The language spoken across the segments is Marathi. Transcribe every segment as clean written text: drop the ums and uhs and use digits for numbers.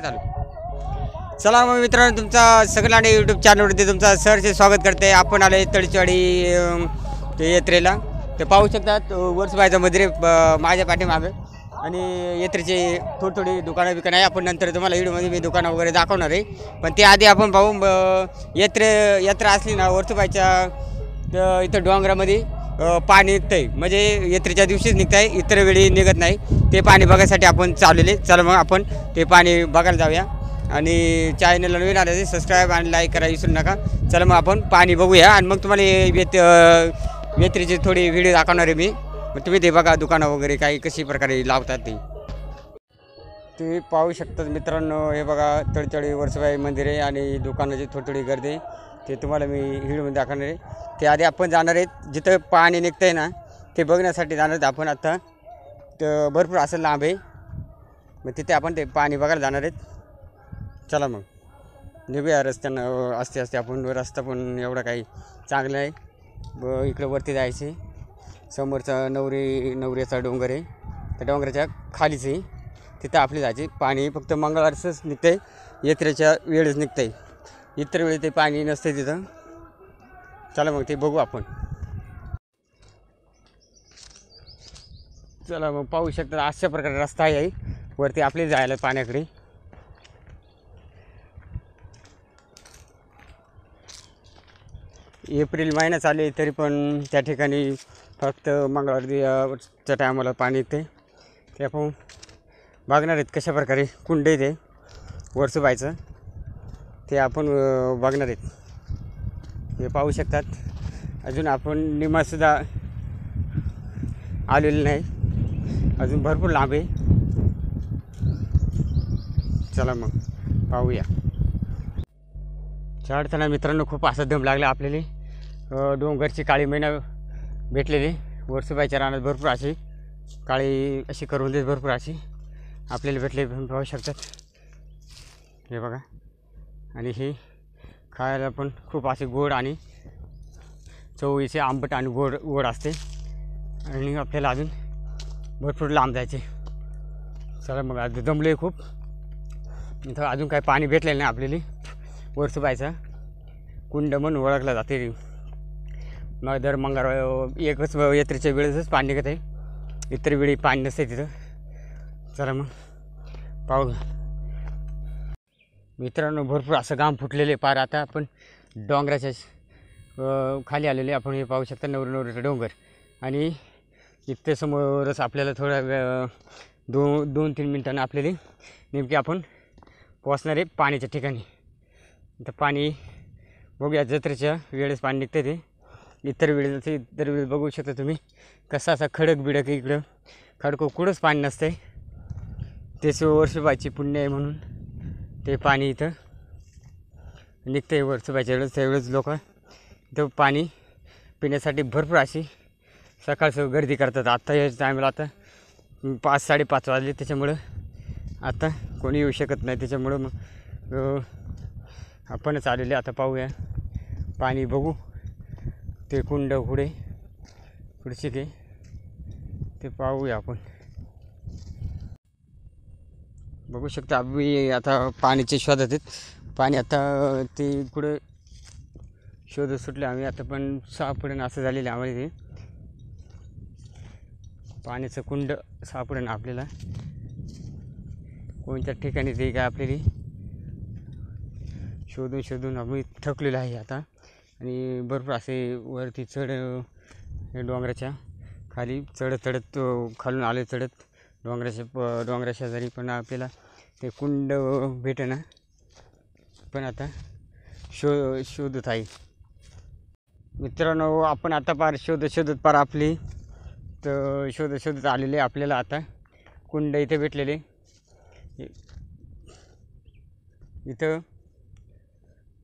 चालू. चला मग मित्रांनो, तुमचा सगळ्यांना यूट्यूब चॅनलवरती तुमचं सहर्ष स्वागत करते. आपण आले तळचवाडी ते यात्रेला. ते पाहू शकतात वर्सबाईचं मंदिर माझ्या पाठीमागं आणि यात्रेचे थोडी दुकानं बिकानं आहे. आपण नंतर तुम्हाला व्हिडिओमध्ये मी दुकानं वगैरे दाखवणार आहे. पण ते आधी आपण पाहू यात्रा असली ना वर्सबाईच्या इथं डोंगरामध्ये पाणी निघतं आहे. म्हणजे यात्रेच्या दिवशीच निघतं आहे, इतर वेळी निघत नाही. ते पाणी बघायसाठी आपण चाललेले. चला मग आपण ते पाणी बघायला जाऊया. आणि चॅनलला नवीन आले सबस्क्राईब आणि लाईक करायला विसरू नका. चला मग आपण पाणी बघूया आणि मग तुम्हाला यात्रेची थोडी व्हिडिओ दाखवणार आहे मी. मग तुम्ही ते बघा दुकानं वगैरे काही कशी प्रकारे लावतात ते तुम्ही पाहू शकतात मित्रांनो. हे बघा तळचवाडी वर्सबाई मंदिर आहे आणि दुकानाची थोडी गर्दी आहे. ते तुम्हाला मी व्हिडिओमध्ये दाखवणार आहे. ते आधी आपण जाणार आहेत जिथं पाणी निघतं आहे ना ते बघण्यासाठी जाणार आहेत आपण. आता तर भरपूर असं लांब आहे, मग तिथे आपण ते पाणी बघायला जाणार आहेत. चला मग निघूया रस्त्यानं. असते आपण रस्ता पण एवढा काही चांगला आहे. इकडं वरती जायचे. समोरचा नवऱ्याचा डोंगर आहे, त्या डोंगराच्या खालीच आहे. तिथं आपली जायचे. पाणी फक्त मंगळवारचंच निघतं आहे, यात्रेच्या वेळेस निघतं आहे. इतर वेळी ते पाणी नसते तिथं. चला मग ते बघू आपण. चला मग पाहू शकता अशा प्रकारे रस्ता आहे वरती आपले जायला पाण्याकडे. एप्रिल महिना चालू आहे तरी पण त्या ठिकाणी फक्त मंगळवारच्या टायमाला पाणी येते. ते आपण बघणार आहेत कशा प्रकारे कुंड आहे ते वर्सबाईचं, ते आपण बघणार आहेत. हे पाहू शकतात. अजून आपण निमासुद्धा आलेलं नाही, अजून भरपूर लांब आहे. चला मग पाहूया. चढताना मित्रांनो खूप असा दम लागला आपल्याला. डोंगरची काळी मैना भेटलेली वर्सबाईच्या रानात. भरपूर अशी काळी अशी करून देत भरपूर अशी आपल्याला भेटले. पाहू शकतात हे बघा. आणि हे खायला पण खूप असे गोड आणि चवीचे आंबट आणि गोड असते. आणि आपल्याला अजून भरपूर लांब जायचे. चला मग आज दमले खूप. इथं अजून काही पाणी भेटलेलं नाही आपल्याला. वर्सबाईचा कुंड म्हणून ओळखला जाते. मग दर मंगळवार एकच यात्रेच्या वेळेसच पाणी निघत आहे, इतर वेळी पाणी नसते तिथं. चला मग पाहू मित्रांनो. भरपूर असं घाम फुटलेले पार. आता आपण डोंगराच्या खाली आलेले. आपण हे पाहू शकता नवऱ्याचा डोंगर. आणि इथं समोरच आपल्याला थोडा वेळ 2-3 मिनिटांना आपल्याला नेमके आपण पोचणार आहे पाण्याच्या ठिकाणी. तर पाणी बघूया. जत्रेच्या वेळेस पाणी निघतं ते. इतर वेळेस बघू शकता तुम्ही कसा असा खडक बिडक इकडं खडको कुठंच पाणी नसतं आहे. तेच वर्सबाईची पुण्य आहे म्हणून ते पाणी इथं निघतं आहे वर्सबाईच्या वेळेस. त्यावेळेस लोक इथं पाणी पिण्यासाठी भरपूर अशी सकाळचं गर्दी करतात. आत्ता या टायमाला आता 5-5:30 वाजले, त्याच्यामुळं आता कोणी येऊ शकत नाही. त्याच्यामुळं मग आपणच आलेले. आता पाहूया पाणी बघू. ते कुंड पुढचे ते पाहूया आपण. बघू शकता आम्ही आता पाण्याचे शोधात आहेत. पाणी आता ते कुठं शोधत सुटले आम्ही. आता पण सापडेन असं झालेलं आम्हाला. ते पाण्याचं कुंड सापडेन आपल्याला कोणत्या ठिकाणी. ते काय आपल्याला शोधून आम्ही थकलेलं आहे आता. आणि भरपूर असे वरती डोंगराच्या खाली चढत खालून आले चढत डोंगराच्या शेजारी. पण आपल्याला ते कुंड भेटेना. पण आता शोधत आहे मित्रांनो. आपण आता पार शोधत पार आपली तर शोधत आलेले. आपल्याला आता कुंड इथे भेटलेले. इथं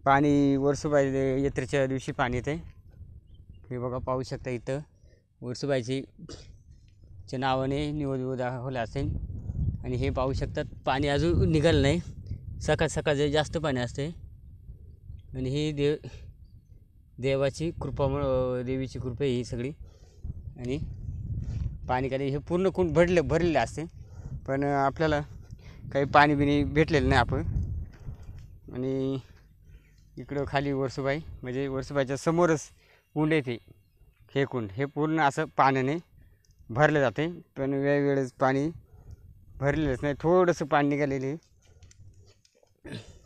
पाणी वर्सबाई यात्रेच्या दिवशी पाणी येते. हे बघा पाहू शकता. इथं वर्सबाईच्या नावाने निवड दाखवलं असेल. आणि हे पाहू शकतात पाणी अजून निघालं नाही. सकाळचं जास्त पाणी असते. आणि ही देवीची कृपा ही सगळी. आणि पाणी हे पूर्ण कुंड भरलेले असते. पण आपल्याला काही पाणी बिणी भेटलेलं नाही आपण. आणि इकडं खाली वर्सोबाई म्हणजे वर्सोबाईच्या समोरच कुंड येते. हे कुंड हे पूर्ण असं पाण्याने भरलं जाते, पण वेळेस पाणी भरलेलंच नाही, थोडंसं पाणी निघालेले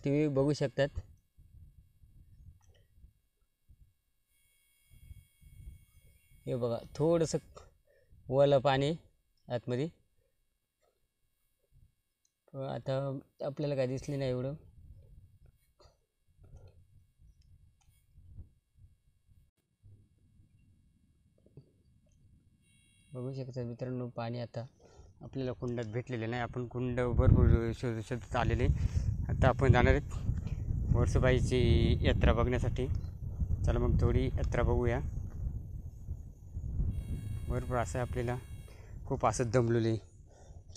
तुम्ही बघू शकतात. हे बघा थोडंसं ओलं पाणी आतमध्ये. आता आपल्याला काय दिसले नाही एवढं. बघू शकता मित्रांनो, पाणी आता आपल्याला कुंडात भेटलेले नाही. आपण कुंड भरपूर शोधत आलेले. आता आपण जाणार आहेत वर्सोबाईची यात्रा बघण्यासाठी. चला मग थोडी यात्रा बघूया. भरपूर असं आपल्याला खूप असं दमलेले.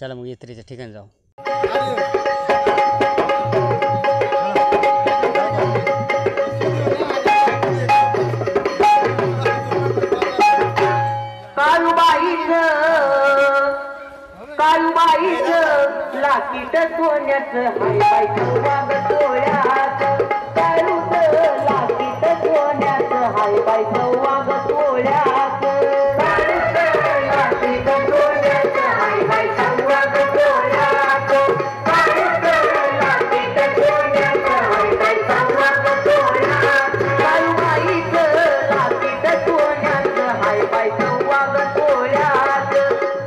चला मग यात्रेच्या ठिकाणी जाऊ. काळूबाईचं लाकीट सोन्याचं हाय बाई वाग डोळ्यात. काळूचं लाकीट सोन्याचं हाय बाई वाग डोळ्यात. काळूचं लाकीट सोन्याचं हाय बाई वाग डोळ्यात. काळूचं लाकीट सोन्याचं हाय बाई वाग डोळ्यात. काळूबाईचं लाकीट सोन्याचं हाय बाई वाग डोळ्यात.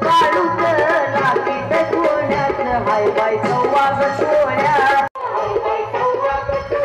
काळूचं लाकीट सोन्याचं हाय बाई वाग डोळ्यात. हाय बाई वाग डोळ्यात.